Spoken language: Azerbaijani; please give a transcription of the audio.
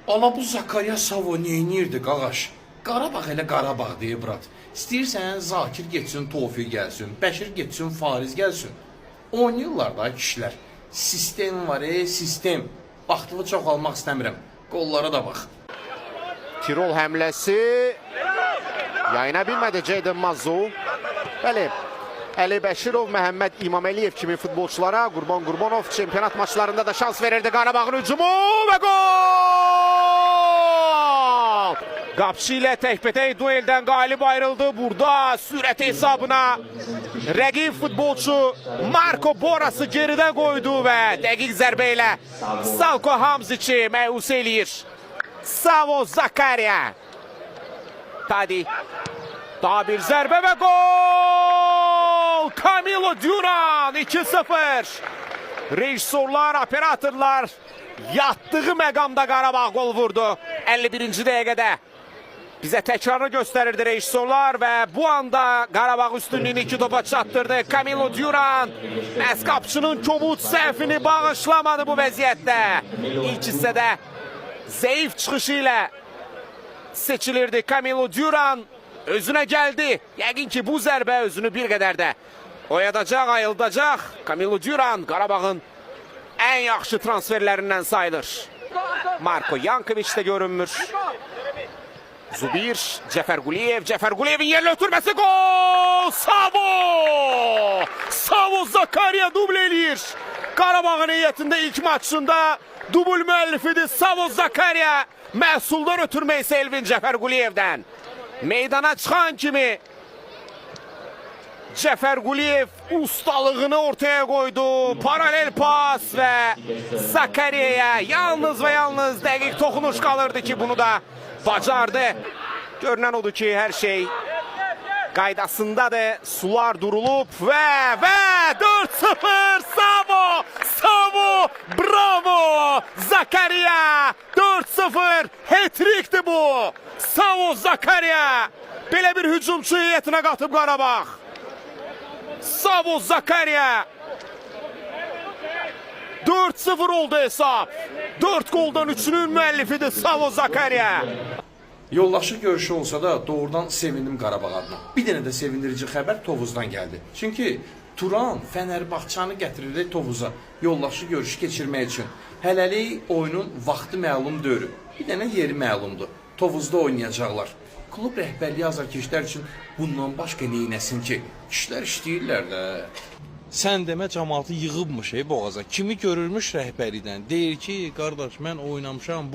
Ala bu Zakariya Savo neynirdi qaqaş? Qarabağ elə Qarabağ deyib brat. İstəyirsən Zakir getsin, Tofiq gəlsin, Bəşir getsin, Fariz gəlsin. Oynayırlar da kişilər. Sistem var, sistem. Vaxtını çox almaq istəmirəm. Qollara da bax. Tirol həmləsi yayına bilmədi Ceyden Mazu. Bəli, Əli Bəşirov, Məhəmməd İmaməliyev kimi futbolçulara Qurban Qurbanov çempionat maçlarında da şans verirdi. Qarabağın hücumu və gol! Qapçı ilə təkbətək dueldən qalib ayrıldı. Burada sürət hesabına rəqib futbolçu Marko Borası geridə qoydu və dəqiq zərbə ilə Salko Hamziçi məyus eləyir. Savo Zakariya. Tadi. Daha bir zərbə və gol! Camilo Duran 2-0. Rejissorlar, operatorlar yatdığı məqamda Qarabağ gol vurdu. 51-ci dəqiqədə. Bizə təkrarını göstərirdi rejissorlar və bu anda Qarabağ üstünlüyünü 2 topa çatdırdı. Camilo Duran məhz qapçının kobud səhvini bağışlamadı bu vəziyyətdə. İlk hissədə zəif çıxışı ilə seçilirdi. Camilo Duran özünə gəldi. Yəqin ki bu zərbə özünü bir qədər də oyadacaq, ayıldacaq. Camilo Duran Qarabağın ən yaxşı transferlərindən sayılır. Marko Yankoviç də görünmür. Zubir, Cəfər Quliyev, Cəfər Quliyevin yerlə ötürməsi gol! Savo! Savo Zakariya dubl eləyir. Qarabağın heyətində ilk maçında dubl müəllifidir Savo Zakariya. Məhsuldan ötürmək isə Elvin Cəfər Quliyevdən. Meydana çıxan kimi Cəfər Quliyev ustalığını ortaya qoydu. Paralel pas və Zakariyaya yalnız və yalnız dəqiq toxunuş qalırdı ki bunu da bacardı. Görünən odur ki hər şey qaydasındadır. Sular durulub və 4-0 Savo! Savo! Bravo! Zakariya! 4-0 hat-trickdir bu! Savo Zakariya! Belə bir hücumçu heyətinə qatıb Qarabağ. Savo Zakariya! 4-0 oldu hesab. 4 goldan 3'ünün müəllifidir Savo Zakariya. Yoldaşı görüşü olsa da doğrudan sevindim Qarabağ adına. Bir dənə də sevindirici xəbər Tovuzdan gəldi. Çünki Turan Fənərbağçanı gətirirdi Tovuza yoldaşı görüşü keçirmək üçün. Hələlik oyunun vaxtı məlum deyil. Bir dənə yeri məlumdur. Tovuzda oynayacaqlar. Klub rəhbərliyi azarkeşlər üçün bundan başqa neynəsin ki? İşlər işləyirlər də. Sən demə cəmaatı yığıbmış boğaza. Kimi görürmüş rəhbərlikdən. Deyir ki, qardaş mən oynamışam.